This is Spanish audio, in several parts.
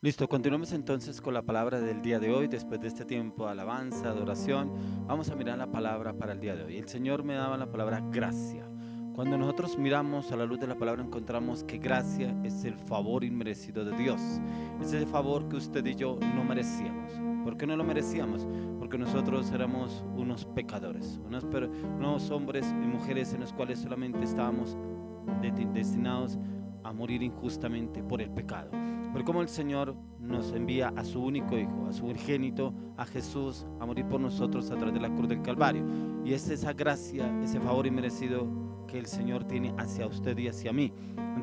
Listo, continuamos entonces con la palabra del día de hoy. Después de este tiempo de alabanza, de oración, vamos a mirar la palabra para el día de hoy. El Señor me daba la palabra gracia. Cuando nosotros miramos a la luz de la palabra, encontramos que gracia es el favor inmerecido de Dios. Es ese favor que usted y yo no merecíamos. ¿Por qué no lo merecíamos? Porque nosotros éramos unos pecadores, unos hombres y mujeres en los cuales solamente estábamos destinados a morir injustamente por el pecado. Pero como el Señor nos envía a su único Hijo, a su unigénito, a Jesús, a morir por nosotros a través de la cruz del Calvario. Y es esa gracia, ese favor inmerecido que el Señor tiene hacia usted y hacia mí.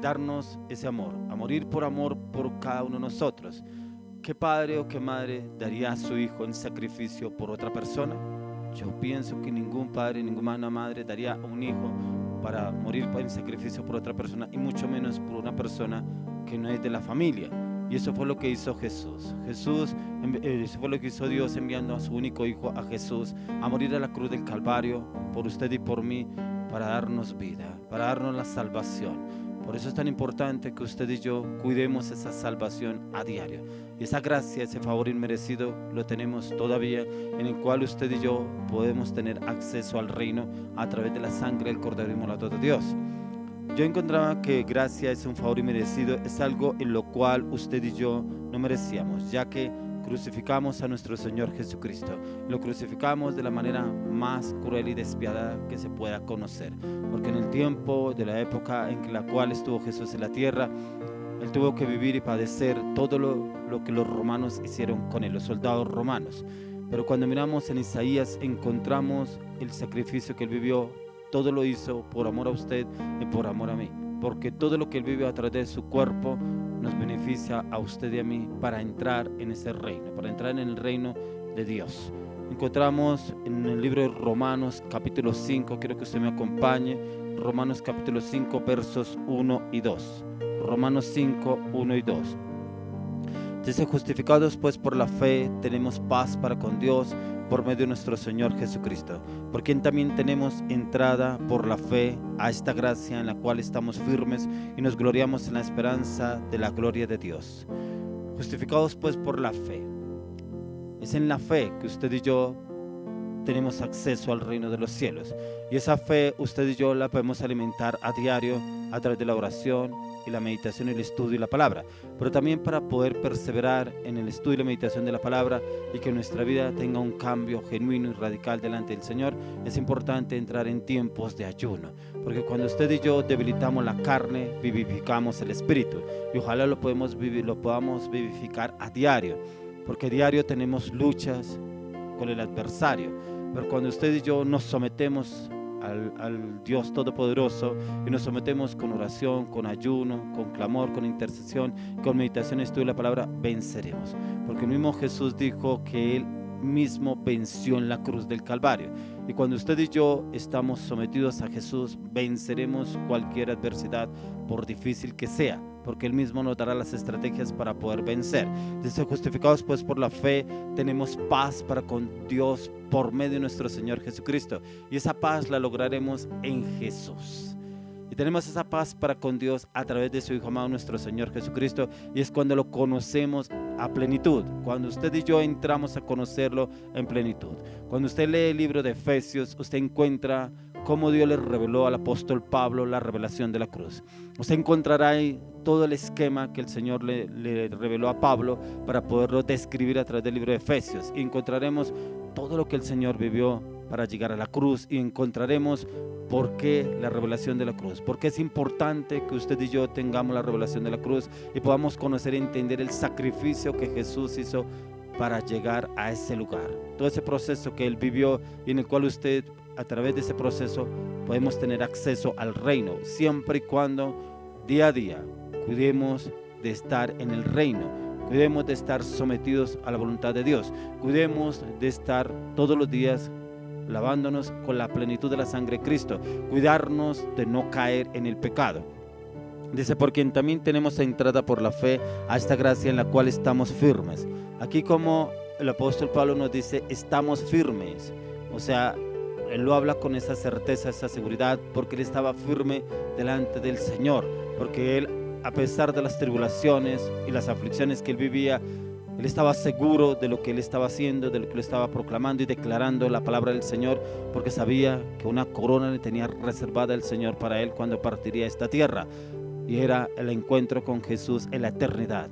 Darnos ese amor, a morir por amor por cada uno de nosotros. ¿Qué padre o qué madre daría a su hijo en sacrificio por otra persona? Yo pienso que ningún padre, ninguna madre daría a un hijo para morir en sacrificio por otra persona, y mucho menos por una persona que no es de la familia. Y eso fue lo que hizo Jesús. Eso fue lo que hizo Dios, enviando a su único Hijo, a Jesús, a morir a la cruz del Calvario por usted y por mí, para darnos vida, para darnos la salvación. Por eso es tan importante que usted y yo cuidemos esa salvación a diario. Y esa gracia, ese favor inmerecido lo tenemos todavía, en el cual usted y yo podemos tener acceso al reino a través de la sangre del Cordero inmolado de Dios. Yo encontraba que gracia es un favor inmerecido, es algo en lo cual usted y yo no merecíamos, ya que crucificamos a nuestro Señor Jesucristo. Lo crucificamos de la manera más cruel y despiadada que se pueda conocer, porque en el tiempo de la época en la cual estuvo Jesús en la tierra, Él tuvo que vivir y padecer todo lo que los romanos hicieron con Él, los soldados romanos. Pero cuando miramos en Isaías, encontramos el sacrificio que Él vivió. Todo lo hizo por amor a usted y por amor a mí, porque todo lo que Él vivió a través de su cuerpo nos beneficia a usted y a mí para entrar en ese reino, para entrar en el reino de Dios. Encontramos en el libro de Romanos capítulo 5, quiero que usted me acompañe, Romanos capítulo 5 versos 1 y 2. Romanos 5, 1 y 2. Dice: justificados pues por la fe, tenemos paz para con Dios por medio de nuestro Señor Jesucristo, por quien también tenemos entrada por la fe a esta gracia en la cual estamos firmes y nos gloriamos en la esperanza de la gloria de Dios. Justificados pues por la fe. Es en la fe que usted y yo tenemos acceso al reino de los cielos, y esa fe usted y yo la podemos alimentar a diario a través de la oración y la meditación, el estudio y la palabra. Pero también para poder perseverar en el estudio y la meditación de la palabra y que nuestra vida tenga un cambio genuino y radical delante del Señor, es importante entrar en tiempos de ayuno, porque cuando usted y yo debilitamos la carne, vivificamos el espíritu, y ojalá lo podamos vivificar a diario, porque a diario tenemos luchas con el adversario. Pero cuando usted y yo nos sometemos al Dios Todopoderoso y nos sometemos con oración, con ayuno, con clamor, con intercesión, con meditación, estudio de la palabra, venceremos. Porque el mismo Jesús dijo que Él mismo venció en la cruz del Calvario. Y cuando usted y yo estamos sometidos a Jesús, venceremos cualquier adversidad, por difícil que sea, porque Él mismo nos dará las estrategias para poder vencer. Dice: justificados pues por la fe, tenemos paz para con Dios por medio de nuestro Señor Jesucristo. Y esa paz la lograremos en Jesús. Y tenemos esa paz para con Dios a través de su Hijo amado, nuestro Señor Jesucristo. Y es cuando lo conocemos a plenitud, cuando usted y yo entramos a conocerlo en plenitud. Cuando usted lee el libro de Efesios, usted encuentra cómo Dios le reveló al apóstol Pablo la revelación de la cruz. Usted encontrará ahí todo el esquema que el Señor le reveló a Pablo para poderlo describir a través del libro de Efesios. Y encontraremos todo lo que el Señor vivió para llegar a la cruz, y encontraremos por qué la revelación de la cruz, porque es importante que usted y yo tengamos la revelación de la cruz y podamos conocer y entender el sacrificio que Jesús hizo para llegar a ese lugar, todo ese proceso que Él vivió, y en el cual usted, a través de ese proceso, podemos tener acceso al reino, siempre y cuando día a día cuidemos de estar en el reino, cuidemos de estar sometidos a la voluntad de Dios, cuidemos de estar todos los días lavándonos con la plenitud de la sangre de Cristo, cuidarnos de no caer en el pecado. Dice: por quien también tenemos entrada por la fe a esta gracia en la cual estamos firmes. Aquí, como el apóstol Pablo nos dice, estamos firmes, o sea, él lo habla con esa certeza, esa seguridad, porque él estaba firme delante del Señor, porque él a pesar de las tribulaciones y las aflicciones que él vivía, él estaba seguro de lo que él estaba haciendo, de lo que él estaba proclamando y declarando la palabra del Señor, porque sabía que una corona le tenía reservada el Señor para él cuando partiría a esta tierra, y era el encuentro con Jesús en la eternidad.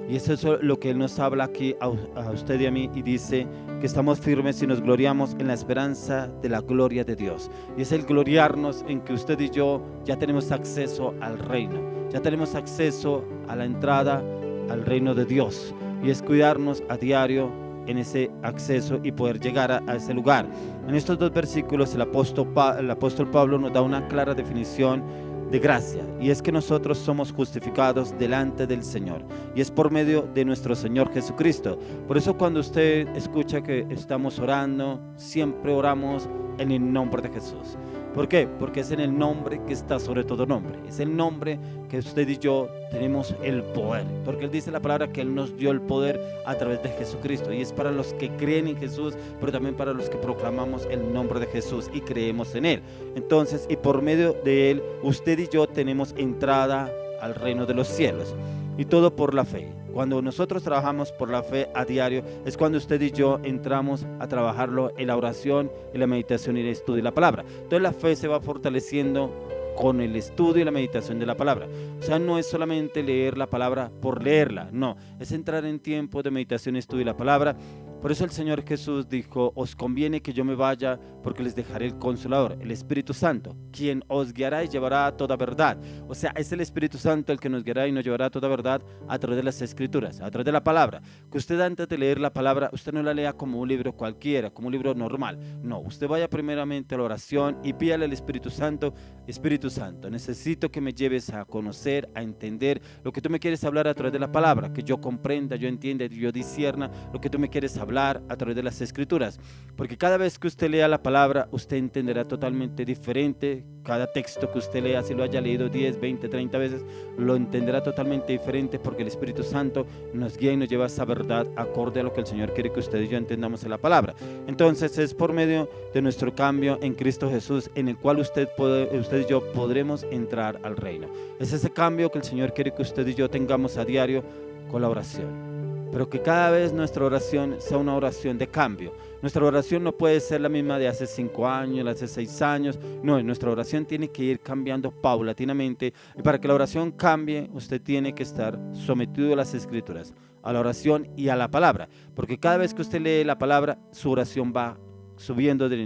Y eso es lo que él nos habla aquí a usted y a mí, y dice que estamos firmes y nos gloriamos en la esperanza de la gloria de Dios. Y es el gloriarnos en que usted y yo ya tenemos acceso al reino, ya tenemos acceso a la entrada al reino de Dios, y es cuidarnos a diario en ese acceso y poder llegar a ese lugar. En estos dos versículos el apóstol Pablo nos da una clara definición de gracia, y es que nosotros somos justificados delante del Señor, y es por medio de nuestro Señor Jesucristo. Por eso cuando usted escucha que estamos orando, siempre oramos en el nombre de Jesús. ¿Por qué? Porque es en el nombre que está sobre todo nombre. Es el nombre que usted y yo tenemos el poder. Porque Él dice la palabra que Él nos dio el poder a través de Jesucristo. Y es para los que creen en Jesús, pero también para los que proclamamos el nombre de Jesús y creemos en Él. Entonces, y por medio de Él, usted y yo tenemos entrada al reino de los cielos. Y todo por la fe. Cuando nosotros trabajamos por la fe a diario, es cuando usted y yo entramos a trabajarlo en la oración, en la meditación y el estudio de la palabra. Entonces la fe se va fortaleciendo con el estudio y la meditación de la palabra. O sea, no es solamente leer la palabra por leerla, no, es entrar en tiempo de meditación y estudio de la palabra. Por eso el Señor Jesús dijo: os conviene que yo me vaya, porque les dejaré el Consolador, el Espíritu Santo, quien os guiará y llevará a toda verdad. O sea, es el Espíritu Santo el que nos guiará y nos llevará a toda verdad a través de las Escrituras, a través de la palabra. Que usted, antes de leer la palabra, usted no la lea como un libro cualquiera, como un libro normal. No, usted vaya primeramente a la oración y pídale al Espíritu Santo: Espíritu Santo, necesito que me lleves a conocer, a entender lo que tú me quieres hablar a través de la palabra, que yo comprenda, yo entienda, yo discierna lo que tú me quieres hablar a través de las Escrituras. Porque cada vez que usted lea la palabra, usted entenderá totalmente diferente. Cada texto que usted lea, si lo haya leído 10, 20, 30 veces, lo entenderá totalmente diferente, porque el Espíritu Santo nos guía y nos lleva a esa verdad acorde a lo que el Señor quiere que usted y yo entendamos en la palabra. Entonces es por medio de nuestro cambio en Cristo Jesús en el cual usted y yo podremos entrar al reino. Es ese cambio que el Señor quiere que usted y yo tengamos a diario con la oración. Pero que cada vez nuestra oración sea una oración de cambio. Nuestra oración no puede ser la misma de hace 5 años, de hace 6 años. No, nuestra oración tiene que ir cambiando paulatinamente. Y para que la oración cambie, usted tiene que estar sometido a las Escrituras, a la oración y a la palabra. Porque cada vez que usted lee la palabra, su oración va subiendo de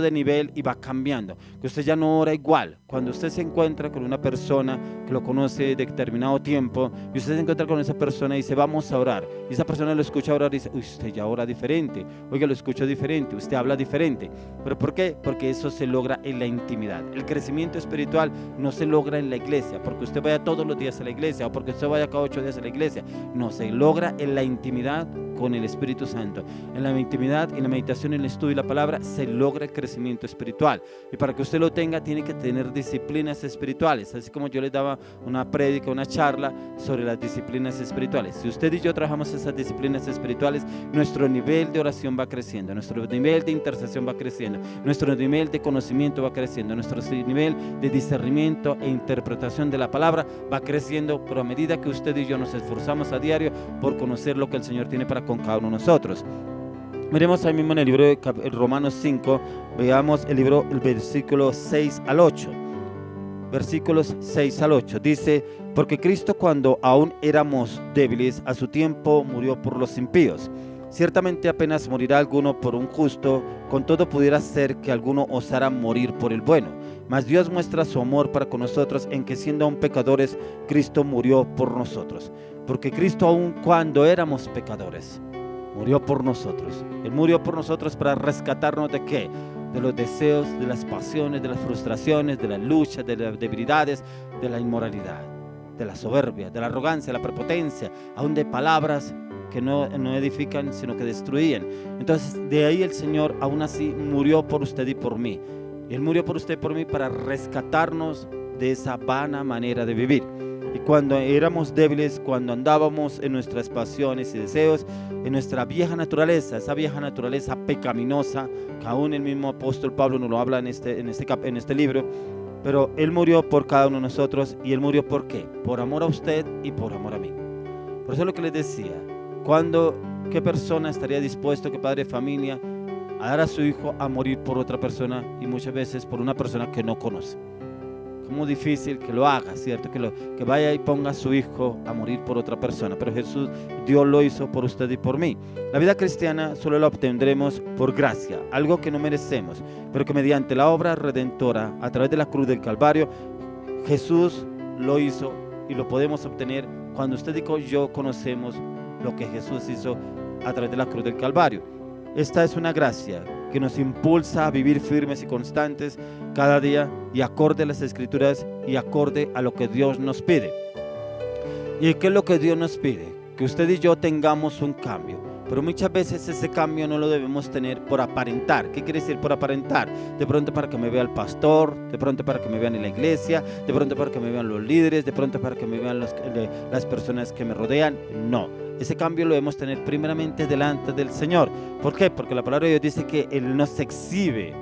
nivel y va cambiando, que usted ya no ora igual. Cuando usted se encuentra con una persona que lo conoce de determinado tiempo y usted se encuentra con esa persona y dice: vamos a orar, y esa persona lo escucha orar y dice: uy, usted ya ora diferente, oiga, lo escucho diferente, usted habla diferente. ¿Pero por qué? Porque eso se logra en la intimidad. El crecimiento espiritual no se logra en la iglesia, porque usted vaya todos los días a la iglesia o porque usted vaya cada 8 días a la iglesia. No, se logra en la intimidad con el Espíritu Santo. En la intimidad, en la meditación, en el estudio y la palabra se logra el crecimiento espiritual. Y para que usted lo tenga, tiene que tener disciplinas espirituales. Así como yo les daba una prédica, una charla sobre las disciplinas espirituales. Si usted y yo trabajamos esas disciplinas espirituales, nuestro nivel de oración va creciendo, nuestro nivel de intercesión va creciendo, nuestro nivel de conocimiento va creciendo, nuestro nivel de discernimiento e interpretación de la palabra va creciendo, pero a medida que usted y yo nos esforzamos a diario por conocer lo que el Señor tiene para con cada uno de nosotros. Miremos ahí mismo en el libro de Romanos 5, veamos el versículo 6 al 8. Versículos 6 al 8. Dice: porque Cristo, cuando aún éramos débiles, a su tiempo murió por los impíos. Ciertamente apenas morirá alguno por un justo, con todo pudiera ser que alguno osara morir por el bueno. Mas Dios muestra su amor para con nosotros en que, siendo aún pecadores, Cristo murió por nosotros. Porque Cristo, aun cuando éramos pecadores, murió por nosotros. Él murió por nosotros para rescatarnos ¿de qué? De los deseos, de las pasiones, de las frustraciones, de las luchas, de las debilidades, de la inmoralidad, de la soberbia, de la arrogancia, de la prepotencia, aún de palabras que no edifican, sino que destruían. Entonces, de ahí el Señor aún así murió por usted y por mí. Él murió por usted y por mí para rescatarnos de esa vana manera de vivir. Y cuando éramos débiles, cuando andábamos en nuestras pasiones y deseos, en nuestra vieja naturaleza, esa vieja naturaleza pecaminosa, que aún el mismo apóstol Pablo nos lo habla en este libro, pero Él murió por cada uno de nosotros. ¿Y Él murió por qué? Por amor a usted y por amor a mí. Por eso es lo que les decía, ¿qué persona estaría dispuesto, qué padre de familia, a dar a su hijo a morir por otra persona, y muchas veces por una persona que no conoce? Es muy difícil que lo haga, ¿cierto? Que vaya y ponga a su hijo a morir por otra persona, pero Dios lo hizo por usted y por mí. La vida cristiana solo la obtendremos por gracia, algo que no merecemos, pero que mediante la obra redentora a través de la cruz del Calvario, Jesús lo hizo y lo podemos obtener cuando usted y yo conocemos lo que Jesús hizo a través de la cruz del Calvario. Esta es una gracia que nos impulsa a vivir firmes y constantes cada día y acorde a las Escrituras y acorde a lo que Dios nos pide. ¿Y qué es lo que Dios nos pide? Que usted y yo tengamos un cambio. Pero muchas veces ese cambio no lo debemos tener por aparentar. ¿Qué quiere decir por aparentar? De pronto para que me vea el pastor, de pronto para que me vean en la iglesia, de pronto para que me vean los líderes, de pronto para que me vean las personas que me rodean. No, ese cambio lo debemos tener primeramente delante del Señor. ¿Por qué? Porque la palabra de Dios dice que Él nos exhibe.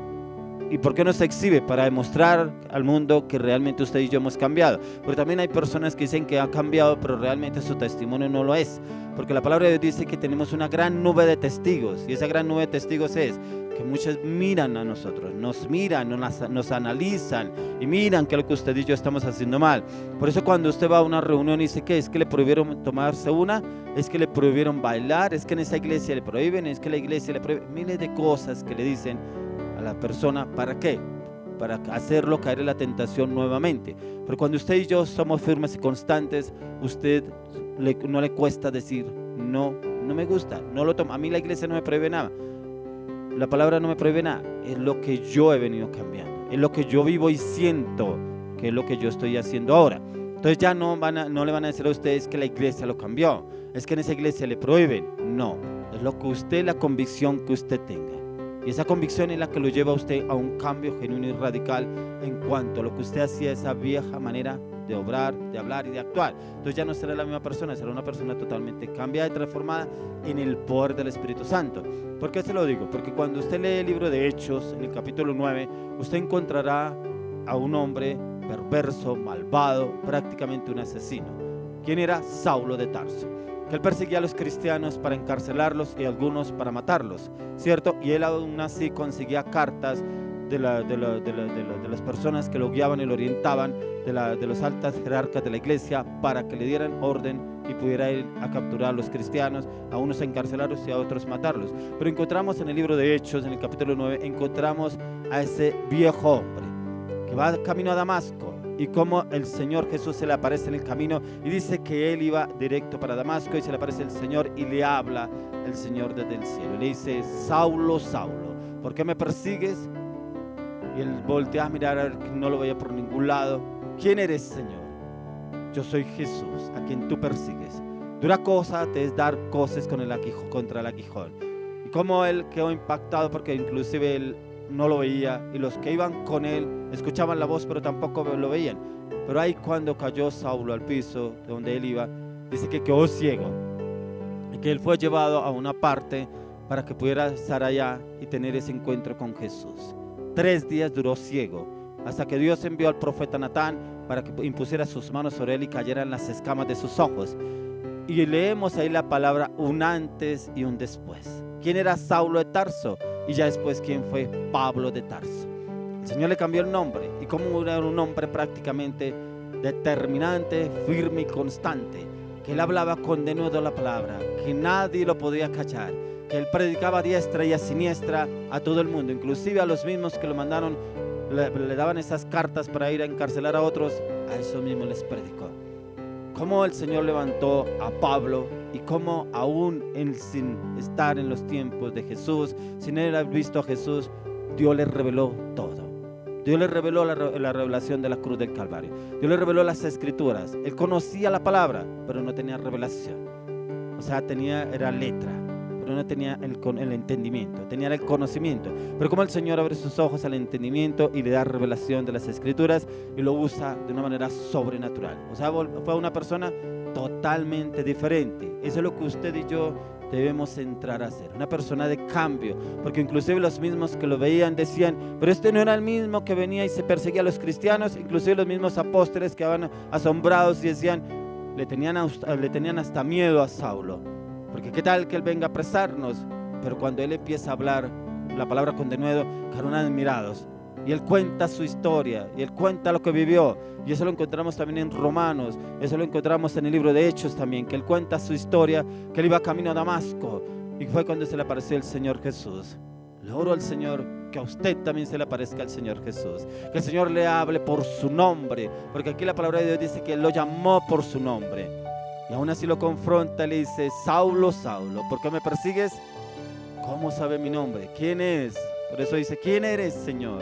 ¿Y por qué nos exhibe? Para demostrar al mundo que realmente usted y yo hemos cambiado. Pero también hay personas que dicen que han cambiado, pero realmente su testimonio no lo es. Porque la palabra de Dios dice que tenemos una gran nube de testigos. Y esa gran nube de testigos es que muchos miran a nosotros, nos miran, nos analizan y miran que lo que usted y yo estamos haciendo mal. Por eso cuando usted va a una reunión y dice que es que le prohibieron tomarse una, es que le prohibieron bailar, es que en esa iglesia le prohíben, es que la iglesia le prohíbe, miles de cosas que le dicen a la persona. ¿Para qué? Para hacerlo caer en la tentación nuevamente. Pero cuando usted y yo somos firmes y constantes, usted no le cuesta decir no me gusta, no lo tomo. A mí la iglesia no me prohíbe nada, la palabra no me prohíbe nada, es lo que yo he venido cambiando, es lo que yo vivo y siento que es lo que yo estoy haciendo ahora. Entonces ya no le van a decir a ustedes que la iglesia lo cambió, es que en esa iglesia le prohíben. No, es lo que usted, la convicción que usted tenga. Y esa convicción es la que lo lleva a usted a un cambio genuino y radical en cuanto a lo que usted hacía, esa vieja manera de obrar, de hablar y de actuar. Entonces ya no será la misma persona, será una persona totalmente cambiada y transformada en el poder del Espíritu Santo. ¿Por qué se lo digo? Porque cuando usted lee el libro de Hechos, en el capítulo 9, usted encontrará a un hombre perverso, malvado, prácticamente un asesino. ¿Quién era? Saulo de Tarso. Que él perseguía a los cristianos para encarcelarlos y algunos para matarlos, ¿cierto? Y él aún así conseguía cartas de las personas que lo guiaban y lo orientaban, de los altos jerarcas de la iglesia, para que le dieran orden y pudiera ir a capturar a los cristianos, a unos a encarcelarlos y a otros matarlos. Pero encontramos en el libro de Hechos, en el capítulo 9, encontramos a ese viejo hombre que va camino a Damasco, y cómo el Señor Jesús se le aparece en el camino y dice que él iba directo para Damasco, y se le aparece el Señor y le habla el Señor desde el cielo. Le dice: Saulo, Saulo, ¿por qué me persigues? Y él voltea a mirar, a ver que no lo veía por ningún lado. ¿Quién eres, Señor? Yo soy Jesús, a quien tú persigues. Dura cosa te es dar cosas contra el aguijón. Y cómo él quedó impactado, porque inclusive él no lo veía, y los que iban con él escuchaban la voz pero tampoco lo veían. Pero ahí cuando cayó Saulo al piso de donde él iba, dice que quedó ciego y que él fue llevado a una parte para que pudiera estar allá y tener ese encuentro con Jesús. 3 días duró ciego, hasta que Dios envió al profeta Natán para que impusiera sus manos sobre él y cayeran las escamas de sus ojos. Y leemos ahí la palabra un antes y un después. ¿Quién era Saulo de Tarso? Y ya después, ¿quién fue? Pablo de Tarso. El Señor le cambió el nombre, y como era un hombre prácticamente determinante, firme y constante, que él hablaba con denuedo la palabra, que nadie lo podía callar, que él predicaba a diestra y a siniestra a todo el mundo, inclusive a los mismos que lo mandaron, le daban esas cartas para ir a encarcelar a otros, a eso mismo les predicó. Cómo el Señor levantó a Pablo, y cómo aún él, sin estar en los tiempos de Jesús, sin él haber visto a Jesús, Dios le reveló todo. Dios le reveló la revelación de la cruz del Calvario. Dios le reveló las Escrituras. Él conocía la palabra, pero no tenía revelación. O sea, era letra, pero no tenía el entendimiento, tenía el conocimiento. Pero como el Señor abre sus ojos al entendimiento y le da revelación de las Escrituras y lo usa de una manera sobrenatural. O sea, fue una persona totalmente diferente. Eso es lo que usted y yo debemos entrar a ser, una persona de cambio, porque inclusive los mismos que lo veían decían, pero este no era el mismo que venía y se perseguía a los cristianos. Inclusive los mismos apóstoles quedaban asombrados y decían, le tenían hasta miedo a Saulo, porque qué tal que él venga a apresarnos. Pero cuando él empieza a hablar la palabra con denuedo, quedaron admirados. Y él cuenta su historia, y él cuenta lo que vivió, y eso lo encontramos también en Romanos, eso lo encontramos en el libro de Hechos también, que él cuenta su historia, que él iba camino a Damasco, y fue cuando se le apareció el Señor Jesús. Le oro al Señor que a usted también se le aparezca el Señor Jesús, que el Señor le hable por su nombre, porque aquí la palabra de Dios dice que él lo llamó por su nombre, y aún así lo confronta, le dice, Saulo, Saulo, ¿por qué me persigues? ¿Cómo sabe mi nombre? ¿Quién es? Por eso dice, ¿quién eres, Señor?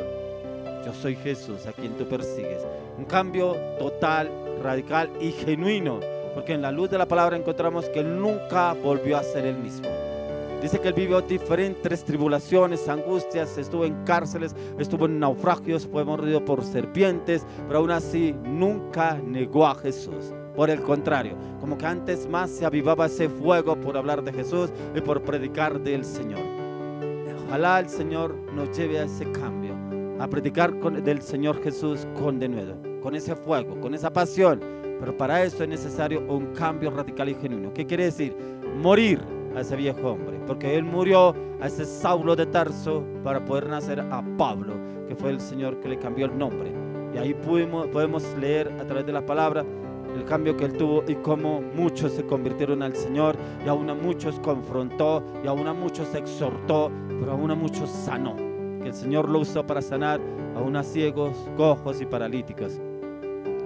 Yo soy Jesús a quien tú persigues. Un cambio total, radical y genuino, porque en la luz de la palabra encontramos que él nunca volvió a ser el mismo. Dice que él vivió diferentes tribulaciones, angustias, estuvo en cárceles, estuvo en naufragios, fue mordido por serpientes, pero aún así nunca negó a Jesús. Por el contrario, como que antes más se avivaba ese fuego por hablar de Jesús y por predicar del Señor. Ojalá el Señor nos lleve a ese cambio, a predicar del Señor Jesús con denuedo, con ese fuego, con esa pasión. Pero para eso es necesario un cambio radical y genuino. ¿Qué quiere decir? Morir a ese viejo hombre, porque él murió a ese Saulo de Tarso para poder nacer a Pablo, que fue el Señor que le cambió el nombre. Y ahí podemos leer a través de la palabra el cambio que él tuvo y cómo muchos se convirtieron al Señor, y aún a muchos confrontó, y aún a muchos exhortó, pero aún a muchos sanó. Que el Señor lo usó para sanar aún a ciegos, cojos y paralíticos.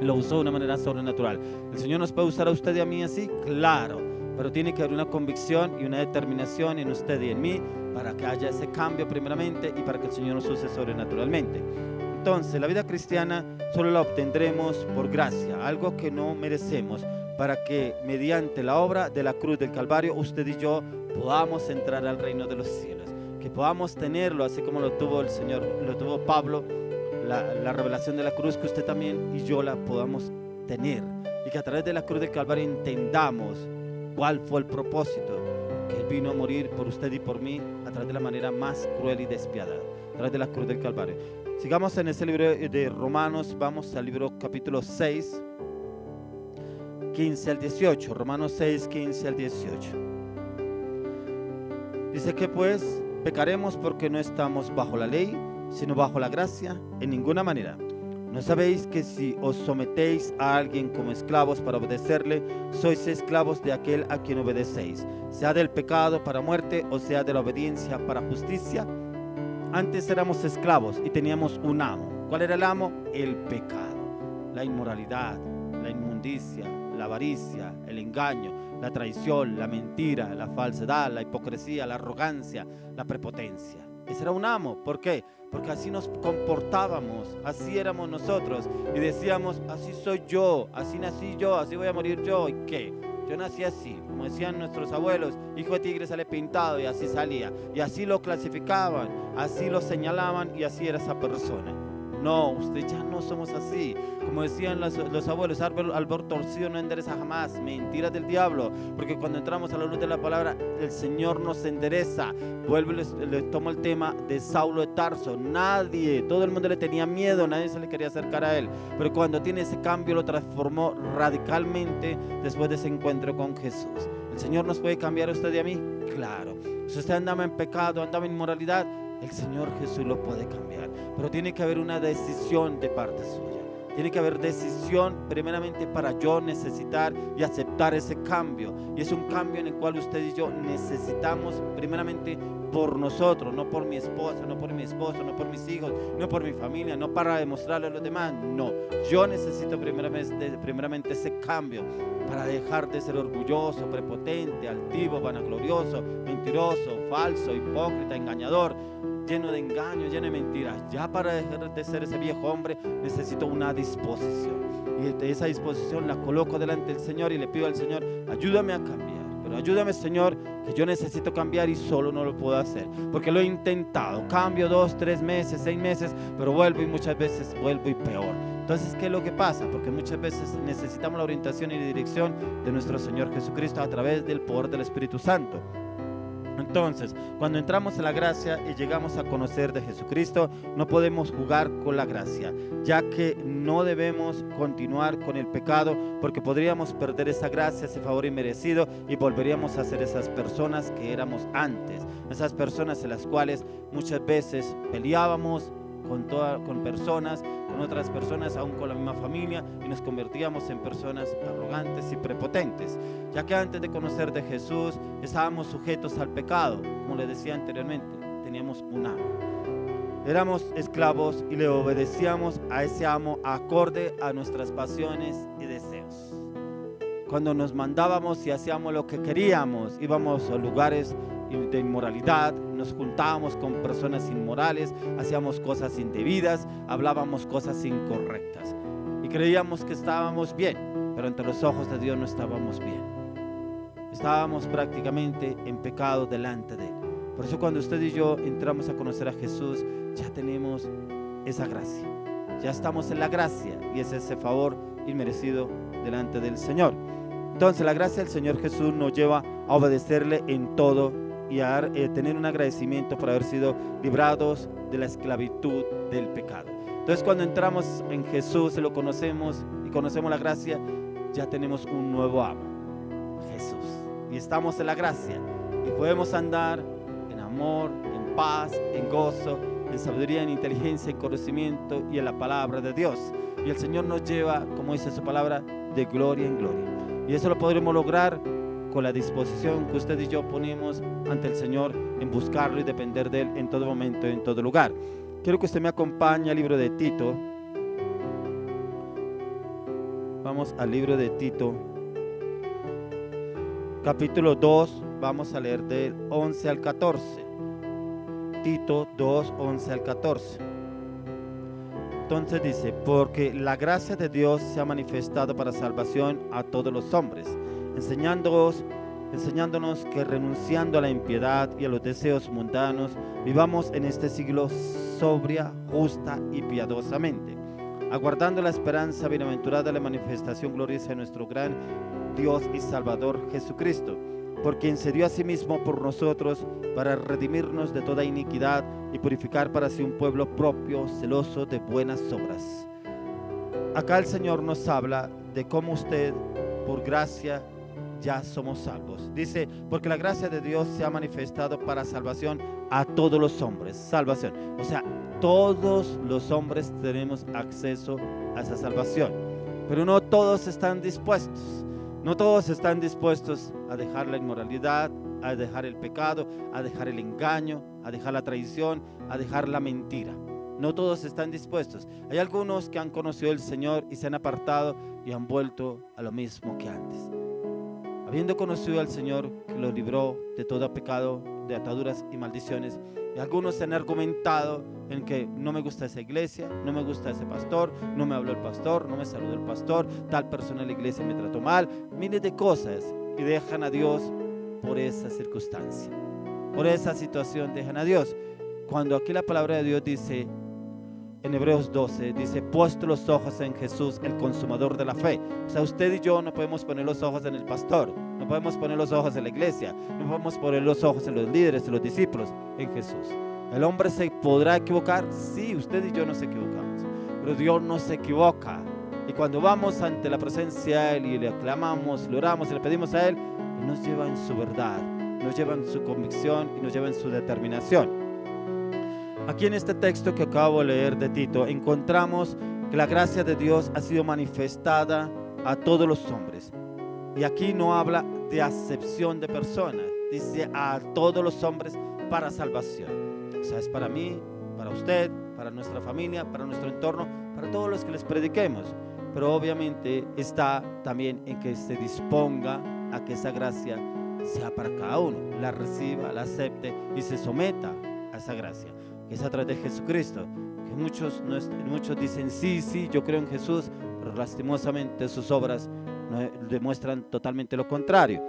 Lo usó de una manera sobrenatural. ¿El Señor nos puede usar a usted y a mí así? Claro, pero tiene que haber una convicción y una determinación en usted y en mí para que haya ese cambio primeramente y para que el Señor nos use sobrenaturalmente. Entonces, la vida cristiana solo la obtendremos por gracia, algo que no merecemos, para que mediante la obra de la cruz del Calvario usted y yo podamos entrar al reino de los cielos, que podamos tenerlo así como lo tuvo el Señor, lo tuvo Pablo, la revelación de la cruz, que usted también y yo la podamos tener, y que a través de la cruz del Calvario entendamos cuál fue el propósito, que Él vino a morir por usted y por mí a través de la manera más cruel y despiadada, a través de la cruz del Calvario. Sigamos en ese libro de Romanos, vamos al libro capítulo 6, 15 al 18, Romanos 6, 15 al 18. Dice que pues pecaremos porque no estamos bajo la ley, sino bajo la gracia, en ninguna manera. ¿No sabéis que si os sometéis a alguien como esclavos para obedecerle, sois esclavos de aquel a quien obedecéis, sea del pecado para muerte o sea de la obediencia para justicia? Antes éramos esclavos y teníamos un amo. ¿Cuál era el amo? El pecado, la inmoralidad, la inmundicia, la avaricia, el engaño, la traición, la mentira, la falsedad, la hipocresía, la arrogancia, la prepotencia. Ese era un amo. ¿Por qué? Porque así nos comportábamos, así éramos nosotros y decíamos, así soy yo, así nací yo, así voy a morir yo. ¿Y qué? Yo nací así, como decían nuestros abuelos, hijo de tigre sale pintado, y así salía. Y así lo clasificaban, así lo señalaban y así era esa persona. No, usted ya no somos así. Como decían los abuelos, árbol torcido no endereza jamás. Mentiras del diablo, porque cuando entramos a la luz de la palabra, el Señor nos endereza. Vuelvo y les tomo el tema de Saulo de Tarso. Todo el mundo le tenía miedo, nadie se le quería acercar a él. Pero cuando tiene ese cambio, lo transformó radicalmente después de ese encuentro con Jesús. ¿El Señor nos puede cambiar a usted y a mí? Claro. Si usted andaba en pecado, andaba en inmoralidad, el Señor Jesús lo puede cambiar, pero tiene que haber una decisión de parte suya. Tiene que haber decisión primeramente para yo necesitar y aceptar ese cambio. Y es un cambio en el cual usted y yo necesitamos primeramente por nosotros, no por mi esposa, no por mi esposo, no por mis hijos, no por mi familia, no para demostrarle a los demás. No, yo necesito primeramente ese cambio para dejar de ser orgulloso, prepotente, altivo, vanaglorioso, mentiroso, falso, hipócrita, engañador, lleno de engaños, lleno de mentiras. Ya para dejar de ser ese viejo hombre necesito una disposición, y esa disposición la coloco delante del Señor y le pido al Señor, ayúdame a cambiar, pero ayúdame, Señor, Yo necesito cambiar y solo no lo puedo hacer, porque lo he intentado, cambio 2, 3 meses, 6 meses, pero vuelvo y muchas veces vuelvo y peor. Entonces, ¿qué es lo que pasa? Porque muchas veces necesitamos la orientación y la dirección de nuestro Señor Jesucristo a través del poder del Espíritu Santo. Entonces, cuando entramos en la gracia y llegamos a conocer de Jesucristo, no podemos jugar con la gracia, ya que no debemos continuar con el pecado, porque podríamos perder esa gracia, ese favor inmerecido, y volveríamos a ser esas personas que éramos antes, esas personas en las cuales muchas veces peleábamos con personas, con otras personas, aún con la misma familia, y nos convertíamos en personas arrogantes y prepotentes, ya que antes de conocer de Jesús estábamos sujetos al pecado. Como les decía anteriormente, teníamos un amo, éramos esclavos y le obedecíamos a ese amo acorde a nuestras pasiones y deseos. Cuando nos mandábamos y hacíamos lo que queríamos, íbamos a lugares de inmoralidad, nos juntábamos con personas inmorales, hacíamos cosas indebidas, hablábamos cosas incorrectas y creíamos que estábamos bien, pero ante los ojos de Dios no estábamos bien. Estábamos prácticamente en pecado delante de Él. Por eso cuando usted y yo entramos a conocer a Jesús, ya tenemos esa gracia, ya estamos en la gracia, y es ese favor inmerecido delante del Señor. Entonces la gracia del Señor Jesús nos lleva a obedecerle en todo y a tener un agradecimiento por haber sido librados de la esclavitud del pecado. Entonces cuando entramos en Jesús y lo conocemos y conocemos la gracia, ya tenemos un nuevo amo, Jesús, y estamos en la gracia y podemos andar en amor, en paz, en gozo, en sabiduría, en inteligencia, en conocimiento y en la palabra de Dios. Y el Señor nos lleva, como dice su palabra, de gloria en gloria, y eso lo podremos lograr con la disposición que usted y yo ponemos ante el Señor en buscarlo y depender de Él en todo momento y en todo lugar. Quiero que usted me acompañe al libro de Tito. Vamos al libro de Tito, capítulo 2, vamos a leer del 11 al 14. Tito 2, 11 al 14. Entonces dice: porque la gracia de Dios se ha manifestado para salvación a todos los hombres, enseñándonos que renunciando a la impiedad y a los deseos mundanos, vivamos en este siglo sobria, justa y piadosamente, aguardando la esperanza bienaventurada de la manifestación gloriosa de nuestro gran Dios y Salvador Jesucristo, por quien se dio a sí mismo por nosotros para redimirnos de toda iniquidad y purificar para sí un pueblo propio, celoso de buenas obras. Acá el Señor nos habla de cómo usted, por gracia, ya somos salvos. Dice: porque la gracia de Dios se ha manifestado para salvación a todos los hombres. Salvación, o sea, todos los hombres tenemos acceso a esa salvación, pero no todos están dispuestos. No todos están dispuestos a dejar la inmoralidad, a dejar el pecado, a dejar el engaño, a dejar la traición, a dejar la mentira. No todos están dispuestos. Hay algunos que han conocido al Señor y se han apartado y han vuelto a lo mismo que antes. Habiendo conocido al Señor, que los libró de todo pecado, de ataduras y maldiciones, y algunos se han argumentado en que no me gusta esa iglesia, no me gusta ese pastor, no me habló el pastor, no me saludó el pastor, tal persona en la iglesia me trató mal, miles de cosas, y dejan a Dios por esa circunstancia, por esa situación dejan a Dios. Cuando aquí la palabra de Dios dice, en Hebreos 12, dice: puesto los ojos en Jesús, el consumador de la fe. O sea, usted y yo no podemos poner los ojos en el pastor, no podemos poner los ojos en la iglesia, no podemos poner los ojos en los líderes, en los discípulos, en Jesús. ¿El hombre se podrá equivocar? Sí, usted y yo nos equivocamos, pero Dios no se equivoca. Y cuando vamos ante la presencia de Él y le clamamos, le oramos y le pedimos a Él, Él nos lleva en su verdad, nos lleva en su convicción y nos lleva en su determinación. Aquí en este texto que acabo de leer de Tito, encontramos que la gracia de Dios ha sido manifestada a todos los hombres. Y aquí no habla de acepción de personas, dice a todos los hombres para salvación. O sea, es para mí, para usted, para nuestra familia, para nuestro entorno, para todos los que les prediquemos. Pero obviamente está también en que se disponga a que esa gracia sea para cada uno, la reciba, la acepte y se someta a esa gracia, que es a través de Jesucristo. Que muchos dicen sí, yo creo en Jesús, pero lastimosamente sus obras demuestran totalmente lo contrario.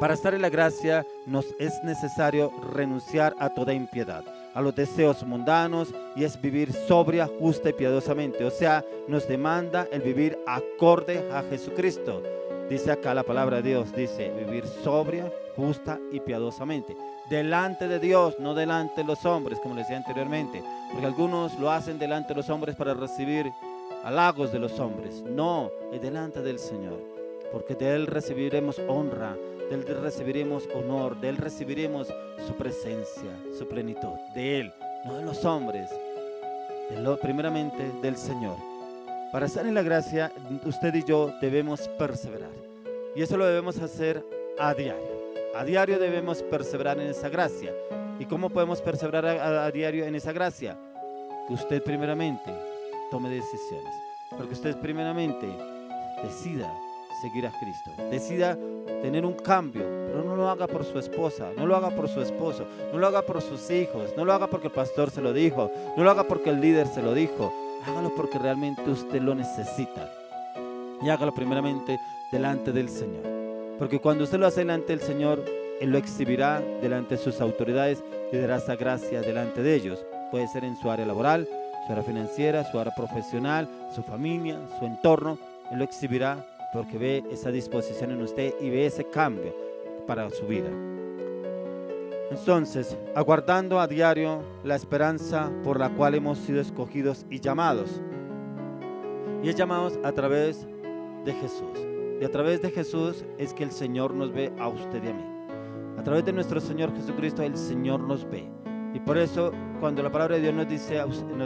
Para estar en la gracia nos es necesario renunciar a toda impiedad, a los deseos mundanos, y es vivir sobria, justa y piadosamente. O sea, nos demanda el vivir acorde a Jesucristo. Dice acá la palabra de Dios, dice vivir sobria, justa y piadosamente. Delante de Dios, no delante de los hombres, como les decía anteriormente. Porque algunos lo hacen delante de los hombres para recibir halagos de los hombres. No, es delante del Señor. Porque de Él recibiremos honra, de Él recibiremos honor, de Él recibiremos su presencia, su plenitud. De Él, no de los hombres, primeramente del Señor. Para estar en la gracia, usted y yo debemos perseverar. Y eso lo debemos hacer a diario. A diario debemos perseverar en esa gracia. ¿Y cómo podemos perseverar a diario en esa gracia? Que usted primeramente tome decisiones. Porque usted primeramente decida seguir a Cristo. Decida tener un cambio, pero no lo haga por su esposa, no lo haga por su esposo, no lo haga por sus hijos, no lo haga porque el pastor se lo dijo, no lo haga porque el líder se lo dijo. Hágalo porque realmente usted lo necesita. Y hágalo primeramente delante del Señor. Porque cuando usted lo hace delante del Señor, Él lo exhibirá delante de sus autoridades y dará esa gracia delante de ellos. Puede ser en su área laboral, su área financiera, su área profesional, su familia, su entorno. Él lo exhibirá porque ve esa disposición en usted y ve ese cambio para su vida. Entonces, aguardando a diario la esperanza por la cual hemos sido escogidos y llamados. Y es llamados a través de Jesús. Y a través de Jesús es que el Señor nos ve a usted y a mí. A través de nuestro Señor Jesucristo el Señor nos ve. Y por eso cuando la palabra de Dios nos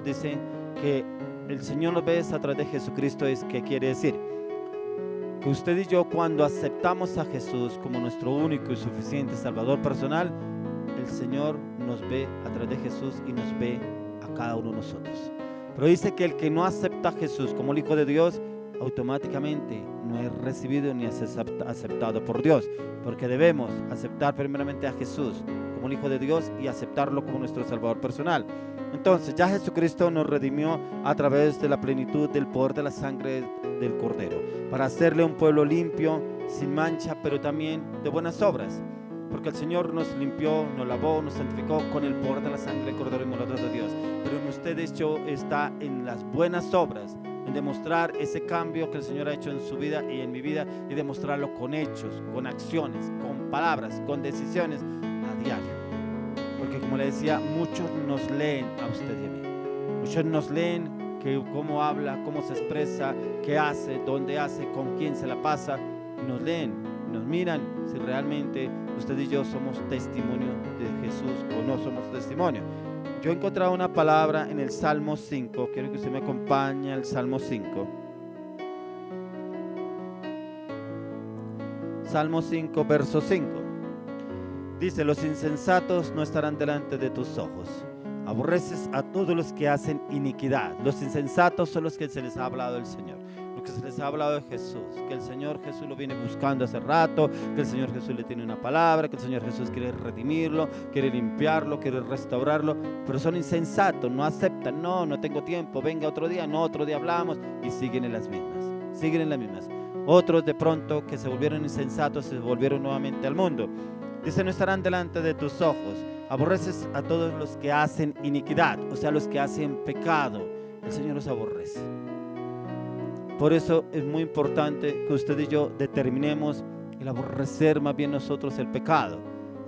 dice que el Señor nos ve a través de Jesucristo, es que quiere decir que usted y yo, cuando aceptamos a Jesús como nuestro único y suficiente Salvador personal, el Señor nos ve a través de Jesús y nos ve a cada uno de nosotros. Pero dice que el que no acepta a Jesús como el Hijo de Dios, automáticamente no es recibido ni es aceptado por Dios, porque debemos aceptar primeramente a Jesús como el Hijo de Dios y aceptarlo como nuestro Salvador personal. Entonces ya Jesucristo nos redimió a través de la plenitud del poder de la sangre del Cordero, para hacerle un pueblo limpio, sin mancha, pero también de buenas obras. Porque el Señor nos limpió, nos lavó, nos santificó con el poder de la sangre del Cordero inmolado de Dios. Pero en ustedes está en las buenas obras, en demostrar ese cambio que el Señor ha hecho en su vida y en mi vida, y demostrarlo con hechos, con acciones, con palabras, con decisiones a diario. Porque como le decía, muchos nos leen a usted y a mí. Muchos nos leen cómo habla, cómo se expresa, qué hace, dónde hace, con quién se la pasa. Nos leen, nos miran si realmente usted y yo somos testimonio de Jesús o no somos testimonio. Yo he encontrado una palabra en el Salmo 5. Quiero que usted me acompañe al Salmo 5. Salmo 5, verso 5. Dice: los insensatos no estarán delante de tus ojos. Aborreces a todos los que hacen iniquidad. Los insensatos son los que se les ha hablado del Señor, los que se les ha hablado de Jesús, que el Señor Jesús lo viene buscando hace rato, que el Señor Jesús le tiene una palabra, que el Señor Jesús quiere redimirlo, quiere limpiarlo, quiere restaurarlo, pero son insensatos, no aceptan, no tengo tiempo, venga otro día, no, otro día hablamos, y siguen en las mismas. Otros de pronto que se volvieron insensatos, se volvieron nuevamente al mundo. Dice: no estarán delante de tus ojos. Aborreces a todos los que hacen iniquidad, o sea, los que hacen pecado. El Señor los aborrece. Por eso es muy importante que usted y yo determinemos el aborrecer más bien nosotros el pecado,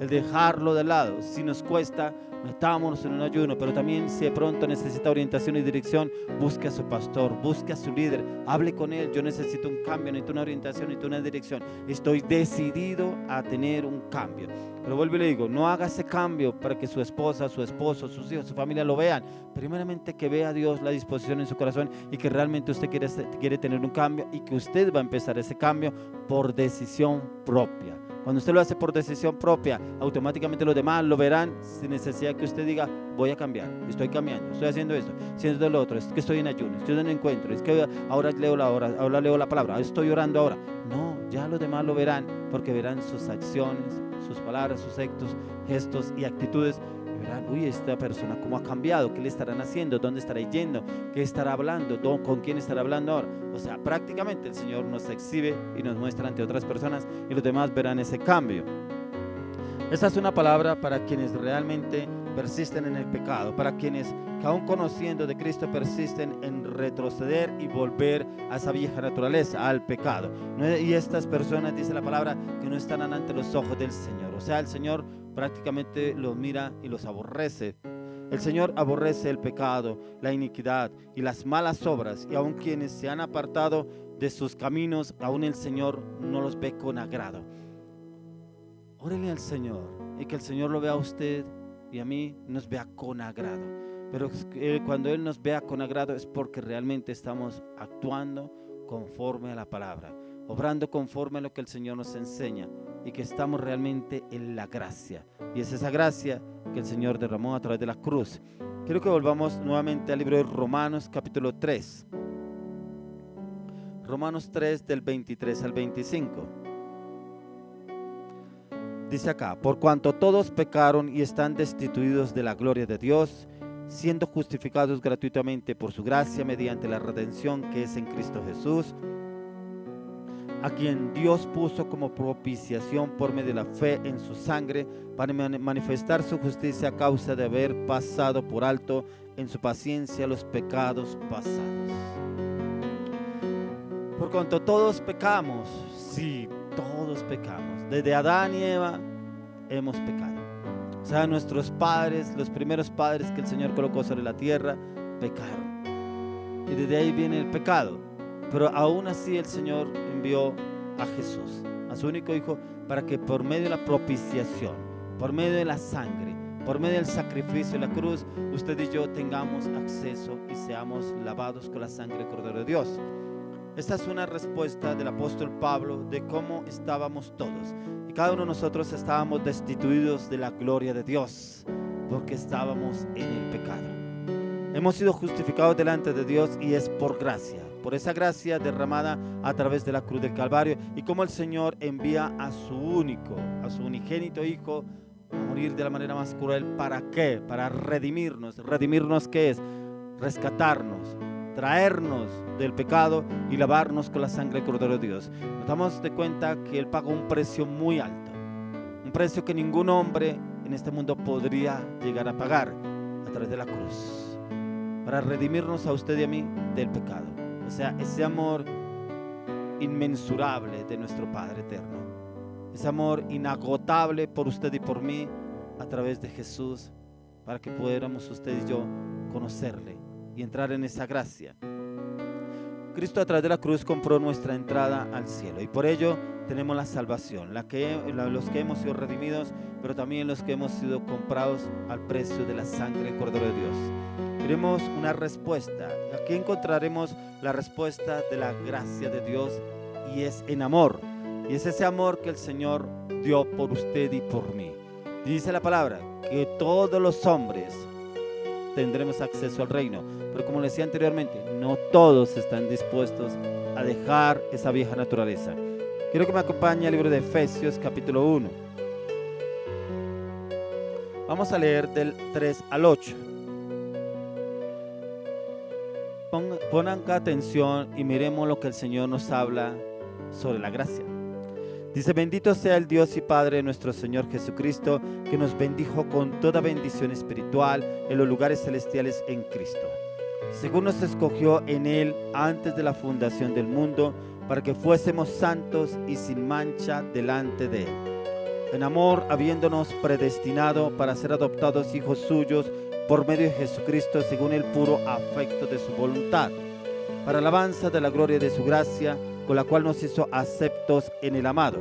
el dejarlo de lado. Si nos cuesta, metámonos en un ayuno, pero también si de pronto necesita orientación y dirección, busque a su pastor, busque a su líder, hable con él. Yo necesito un cambio, necesito una orientación, necesito una dirección. Estoy decidido a tener un cambio. Pero vuelvo y le digo, no haga ese cambio para que su esposa, su esposo, sus hijos, su familia lo vean. Primeramente que vea a Dios la disposición en su corazón y que realmente usted quiere tener un cambio, y que usted va a empezar ese cambio por decisión propia. Cuando usted lo hace por decisión propia, automáticamente los demás lo verán sin necesidad que usted diga: voy a cambiar, estoy cambiando, estoy haciendo esto, haciendo lo otro, es que estoy en ayuno, estoy en encuentro, es que ahora leo la palabra, estoy orando ahora. No, ya los demás lo verán, porque verán sus acciones, sus palabras, sus actos, gestos y actitudes. Y verán: uy, esta persona cómo ha cambiado, qué le estarán haciendo, dónde estará yendo, qué estará hablando, con quién estará hablando ahora. O sea, prácticamente el Señor nos exhibe y nos muestra ante otras personas y los demás verán ese cambio. Esta es una palabra para quienes realmente persisten en el pecado, para quienes que aún conociendo de Cristo persisten en retroceder y volver a esa vieja naturaleza, al pecado. Y estas personas, dice la palabra, que no están ante los ojos del Señor. O sea, el Señor prácticamente los mira y los aborrece. El Señor aborrece el pecado, la iniquidad y las malas obras, y aun quienes se han apartado de sus caminos, aún el Señor no los ve con agrado. Órele al Señor y que el Señor lo vea a usted y a mí, nos vea con agrado. Pero cuando Él nos vea con agrado es porque realmente estamos actuando conforme a la palabra, obrando conforme a lo que el Señor nos enseña y que estamos realmente en la gracia. Y es esa gracia que el Señor derramó a través de la cruz. Quiero que volvamos nuevamente al libro de Romanos capítulo 3. Romanos 3 del 23 al 25. Dice acá: por cuanto todos pecaron y están destituidos de la gloria de Dios, siendo justificados gratuitamente por su gracia mediante la redención que es en Cristo Jesús, a quien Dios puso como propiciación por medio de la fe en su sangre, para manifestar su justicia a causa de haber pasado por alto en su paciencia los pecados pasados. Por cuanto todos pecamos, sí, todos pecamos. Desde Adán y Eva hemos pecado. O sea, nuestros padres, los primeros padres que el Señor colocó sobre la tierra, pecaron. Y desde ahí viene el pecado. Pero aún así el Señor envió a Jesús, a su único Hijo, para que por medio de la propiciación, por medio de la sangre, por medio del sacrificio de la cruz, usted y yo tengamos acceso y seamos lavados con la sangre del Cordero de Dios. Esta es una respuesta del apóstol Pablo de cómo estábamos todos. Y cada uno de nosotros estábamos destituidos de la gloria de Dios, porque estábamos en el pecado. Hemos sido justificados delante de Dios y es por gracia, por esa gracia derramada a través de la cruz del Calvario, y como el Señor envía a su unigénito Hijo a morir de la manera más cruel. ¿Para qué? Para redimirnos. ¿Redimirnos qué es? Rescatarnos, traernos del pecado y lavarnos con la sangre del Cordero de Dios. Nos damos de cuenta que Él pagó un precio muy alto, un precio que ningún hombre en este mundo podría llegar a pagar, a través de la cruz, para redimirnos a usted y a mí del pecado. O sea, ese amor inmensurable de nuestro Padre eterno, ese amor inagotable por usted y por mí a través de Jesús, para que pudiéramos usted y yo conocerle y entrar en esa gracia. Cristo a través de la cruz compró nuestra entrada al cielo, y por ello tenemos la salvación, los que hemos sido redimidos, pero también los que hemos sido comprados al precio de la sangre del Cordero de Dios. Veremos una respuesta. Aquí encontraremos la respuesta de la gracia de Dios, y es en amor. Y es ese amor que el Señor dio por usted y por mí. Dice la palabra que todos los hombres tendremos acceso al reino, pero como le decía anteriormente, no todos están dispuestos a dejar esa vieja naturaleza. Quiero que me acompañe al libro de Efesios capítulo 1. Vamos a leer del 3 al 8. Pongan atención y miremos lo que el Señor nos habla sobre la gracia. Dice: bendito sea el Dios y Padre de nuestro Señor Jesucristo, que nos bendijo con toda bendición espiritual en los lugares celestiales en Cristo, según nos escogió en Él antes de la fundación del mundo, para que fuésemos santos y sin mancha delante de Él, en amor habiéndonos predestinado para ser adoptados hijos suyos por medio de Jesucristo, según el puro afecto de su voluntad, para alabanza de la gloria de su gracia, con la cual nos hizo aceptos en el amado,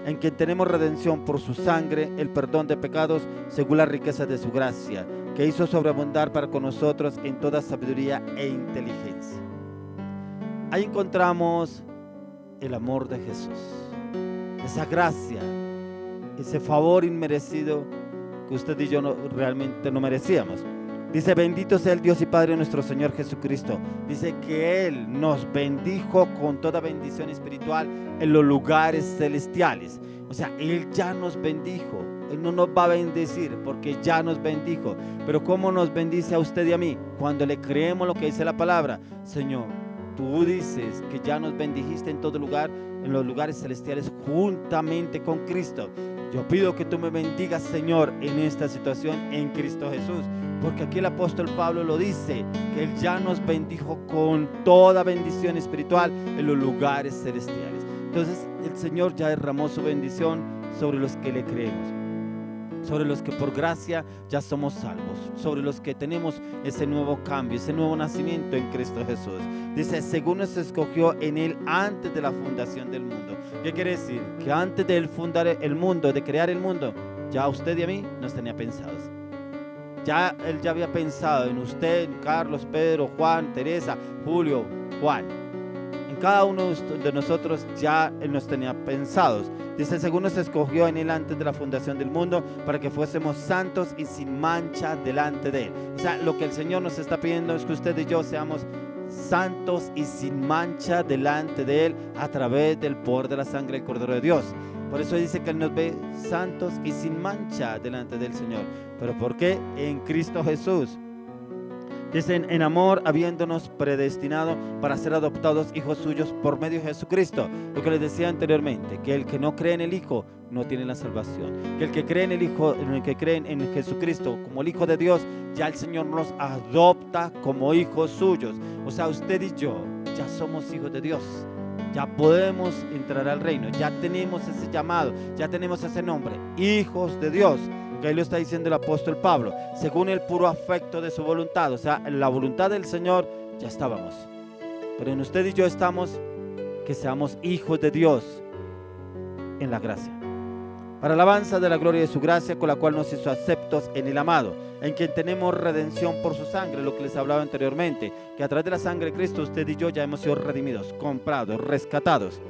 en quien tenemos redención por su sangre, el perdón de pecados, según la riqueza de su gracia, que hizo sobreabundar para con nosotros en toda sabiduría e inteligencia. Ahí encontramos el amor de Jesús, esa gracia, ese favor inmerecido que usted y yo realmente no merecíamos. Dice: bendito sea el Dios y Padre de nuestro Señor Jesucristo. Dice que Él nos bendijo con toda bendición espiritual en los lugares celestiales. O sea, Él ya nos bendijo. Él no nos va a bendecir porque ya nos bendijo. Pero ¿cómo nos bendice a usted y a mí? Cuando le creemos lo que dice la palabra. Señor, tú dices que ya nos bendijiste en todo lugar, en los lugares celestiales, juntamente con Cristo. Yo pido que tú me bendigas, Señor, en esta situación en Cristo Jesús, porque aquí el apóstol Pablo lo dice, que Él ya nos bendijo con toda bendición espiritual en los lugares celestiales. Entonces el Señor ya derramó su bendición sobre los que le creemos, sobre los que por gracia ya somos salvos, sobre los que tenemos ese nuevo cambio, ese nuevo nacimiento en Cristo Jesús. Dice, según nos escogió en Él antes de la fundación del mundo. ¿Qué quiere decir? Que antes de Él fundar el mundo, de crear el mundo, ya usted y a mí nos tenía pensados. Ya Él ya había pensado en usted, en Carlos, Pedro, Juan, Teresa, Julio, Juan. En cada uno de nosotros ya Él nos tenía pensados. Dice, según nos escogió en Él antes de la fundación del mundo, para que fuésemos santos y sin mancha delante de Él. O sea, lo que el Señor nos está pidiendo es que usted y yo seamos santos y sin mancha delante de Él a través del poder de la sangre del Cordero de Dios. Por eso dice que Él nos ve santos y sin mancha delante del Señor. ¿Pero por qué? En Cristo Jesús. Dicen, en amor, habiéndonos predestinado para ser adoptados hijos suyos por medio de Jesucristo. Lo que les decía anteriormente, que el que no cree en el Hijo no tiene la salvación. Que el que cree en el Hijo, el que cree en Jesucristo como el Hijo de Dios, ya el Señor nos adopta como hijos suyos. O sea, usted y yo ya somos hijos de Dios. Ya podemos entrar al reino, ya tenemos ese llamado, ya tenemos ese nombre, hijos de Dios. Que ahí lo está diciendo el apóstol Pablo, según el puro afecto de su voluntad. O sea, en la voluntad del Señor ya estábamos, pero en usted y yo estamos, que seamos hijos de Dios en la gracia, para alabanza de la gloria de su gracia, con la cual nos hizo aceptos en el amado, en quien tenemos redención por su sangre. Lo que les hablaba anteriormente, que a través de la sangre de Cristo usted y yo ya hemos sido redimidos, comprados, rescatados.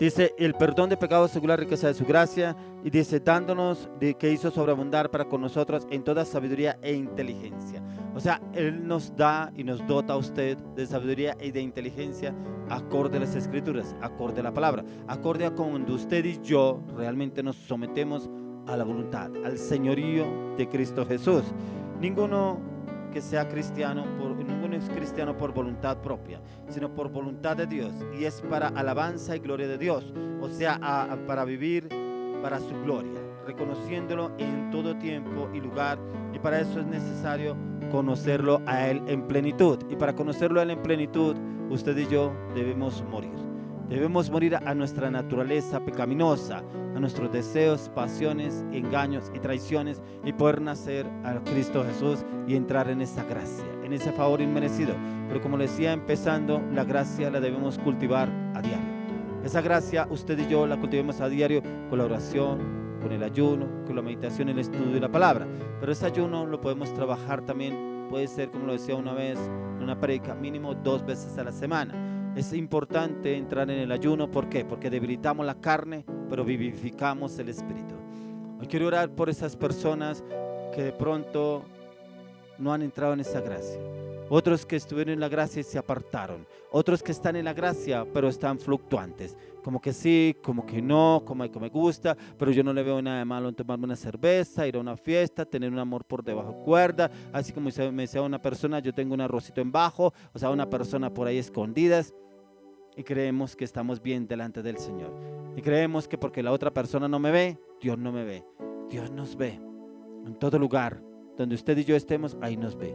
Dice, el perdón de pecados según la riqueza de su gracia, y dice, dándonos de que hizo sobreabundar para con nosotros en toda sabiduría e inteligencia. O sea, Él nos da y nos dota a usted de sabiduría y de inteligencia acorde a las Escrituras, acorde a la palabra, acorde a cuando usted y yo realmente nos sometemos a la voluntad, al señorío de Cristo Jesús. Ninguno que sea cristiano, ninguno es cristiano por voluntad propia, sino por voluntad de Dios, y es para alabanza y gloria de Dios. O sea, para vivir para su gloria, reconociéndolo en todo tiempo y lugar, y para eso es necesario conocerlo a Él en plenitud. Y para conocerlo a Él en plenitud, usted y yo debemos morir. Debemos morir a nuestra naturaleza pecaminosa, a nuestros deseos, pasiones, engaños y traiciones, y poder nacer a Cristo Jesús y entrar en esa gracia, en ese favor inmerecido. Pero como le decía empezando, la gracia la debemos cultivar a diario. Esa gracia usted y yo la cultivemos a diario con la oración, con el ayuno, con la meditación, el estudio de la palabra. Pero ese ayuno lo podemos trabajar también, puede ser, como lo decía una vez en una prédica, mínimo 2 veces a la semana. Es importante entrar en el ayuno. ¿Por qué? Porque debilitamos la carne, pero vivificamos el espíritu. Hoy quiero orar por esas personas que de pronto no han entrado en esa gracia. Otros que estuvieron en la gracia y se apartaron. Otros que están en la gracia, pero están fluctuantes. Como que sí, como que no, como que me gusta, pero yo no le veo nada de malo en tomarme una cerveza, ir a una fiesta, tener un amor por debajo de cuerda. Así como me decía una persona, yo tengo un arrocito en bajo, o sea, una persona por ahí escondidas. Y creemos que estamos bien delante del Señor. Y creemos que porque la otra persona no me ve, Dios no me ve. Dios nos ve. En todo lugar donde usted y yo estemos, ahí nos ve.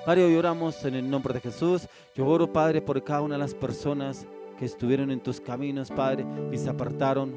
Padre, hoy oramos en el nombre de Jesús. Yo oro, Padre, por cada una de las personas que estuvieron en tus caminos, Padre, y se apartaron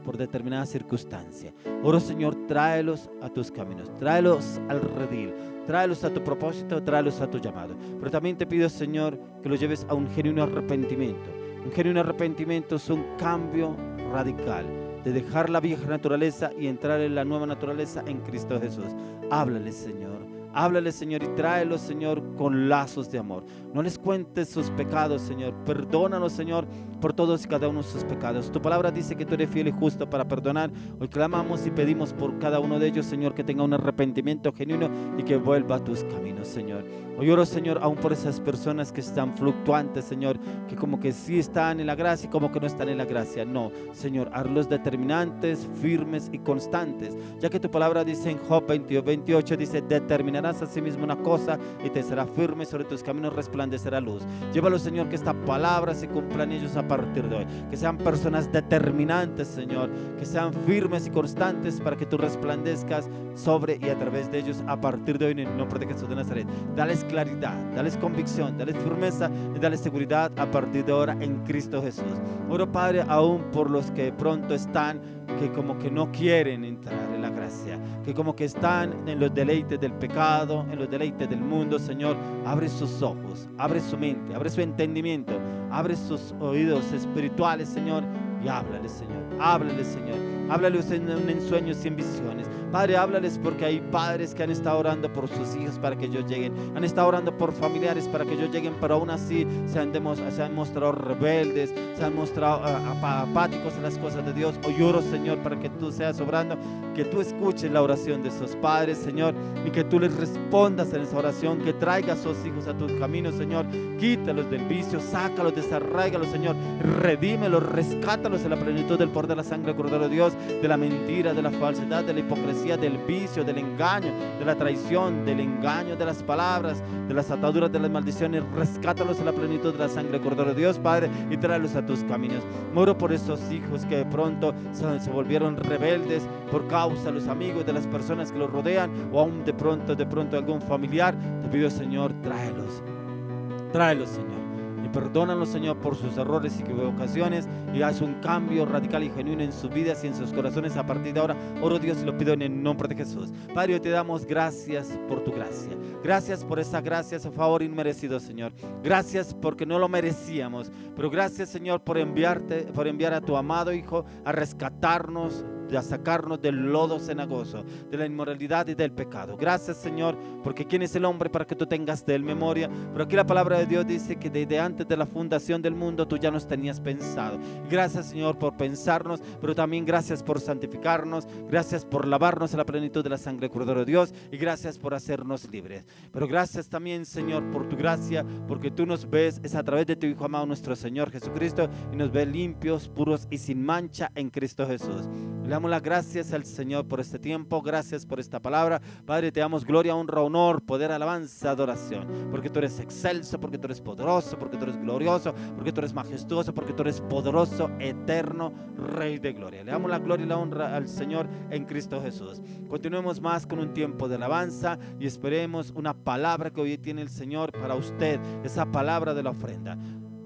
por determinada circunstancia. Oro, Señor, tráelos a tus caminos, tráelos al redil, tráelos a tu propósito, tráelos a tu llamado. Pero también te pido, Señor, que los lleves a un genuino arrepentimiento. Un genuino arrepentimiento es un cambio radical de dejar la vieja naturaleza y entrar en la nueva naturaleza en Cristo Jesús. Háblales, Señor. Háblale, Señor, y tráelos, Señor, con lazos de amor. No les cuentes sus pecados, Señor. Perdónalos, Señor, por todos y cada uno de sus pecados. Tu palabra dice que tú eres fiel y justo para perdonar. Hoy clamamos y pedimos por cada uno de ellos, Señor, que tenga un arrepentimiento genuino y que vuelva a tus caminos, Señor. Hoy oro, Señor, aún por esas personas que están fluctuantes, Señor, que como que sí están en la gracia y como que no están en la gracia. No, Señor, hazlos determinantes, firmes y constantes, ya que tu palabra dice en Job 22:28, dice, determinará enseñarás a sí mismo una cosa y te será firme, sobre tus caminos resplandecerá luz. Llévalo, Señor, que esta palabra se cumpla en ellos a partir de hoy, que sean personas determinantes, Señor, que sean firmes y constantes para que tú resplandezcas sobre y a través de ellos a partir de hoy, en el nombre de Jesús de Nazaret. Dales claridad, dales convicción, dales firmeza y dales seguridad a partir de ahora en Cristo Jesús. Oro, Padre, aún por los que de pronto están, que como que no quieren entrar en la gracia, que como que están en los deleites del pecado, en los deleites del mundo. Señor, abre sus ojos, abre su mente, abre su entendimiento, abre sus oídos espirituales, Señor, y háblales, Señor, háblales, Señor, háblales en sueños y en visiones. Padre, háblales, porque hay padres que han estado orando por sus hijos para que ellos lleguen, han estado orando por familiares para que ellos lleguen, pero aún así se han mostrado rebeldes, se han mostrado apáticos en las cosas de Dios. Hoy oro, Señor, para que tú seas obrando, que tú escuches la oración de esos padres, Señor, y que tú les respondas en esa oración, que traigas a esos hijos a tus caminos, Señor. Quítalos del vicio, sácalos, desarraigalos, Señor, redímelos, rescátalos en la plenitud del poder de la sangre del Cordero de Dios, de la mentira, de la falsedad, de la hipocresía, del vicio, del engaño, de la traición, del engaño, de las palabras, de las ataduras, de las maldiciones. Rescátalos en la plenitud de la sangre del Cordero de Dios, Padre, y tráelos a tus caminos. Moro por esos hijos que de pronto se volvieron rebeldes por causa de los amigos, de las personas que los rodean, o aún de pronto algún familiar. Te pido, Señor, tráelos, Señor, y perdónalos, Señor, por sus errores y equivocaciones, y haz un cambio radical y genuino en sus vidas y en sus corazones a partir de ahora. Oro, Dios, y lo pido en el nombre de Jesús. Padre, hoy te damos gracias por tu gracia. Gracias por esa gracia, ese favor inmerecido, Señor. Gracias porque no lo merecíamos, pero gracias, Señor, por enviar a tu amado Hijo a rescatarnos, a sacarnos del lodo cenagoso, de la inmoralidad y del pecado. Gracias, Señor, porque ¿quién es el hombre para que tú tengas de él memoria? Pero aquí la palabra de Dios dice que desde antes de la fundación del mundo tú ya nos tenías pensado. Gracias, Señor, por pensarnos, pero también gracias por santificarnos, gracias por lavarnos a la plenitud de la sangre del Cordero de Dios, y gracias por hacernos libres. Pero gracias también, Señor, por tu gracia, porque tú nos ves es a través de tu Hijo amado, nuestro Señor Jesucristo, y nos ves limpios, puros y sin mancha en Cristo Jesús. Le damos las gracias al Señor por este tiempo, gracias por esta palabra. Padre, te damos gloria, honra, honor, poder, alabanza, adoración, porque tú eres excelso, porque tú eres poderoso, porque tú eres glorioso, porque tú eres majestuoso, porque tú eres poderoso, eterno, Rey de gloria. Le damos la gloria y la honra al Señor en Cristo Jesús. Continuemos más con un tiempo de alabanza y esperemos una palabra que hoy tiene el Señor para usted, esa palabra de la ofrenda.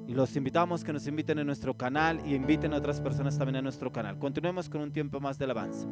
Y los invitamos que nos inviten en nuestro canal y inviten a otras personas también a nuestro canal. Continuemos con un tiempo más de alabanza.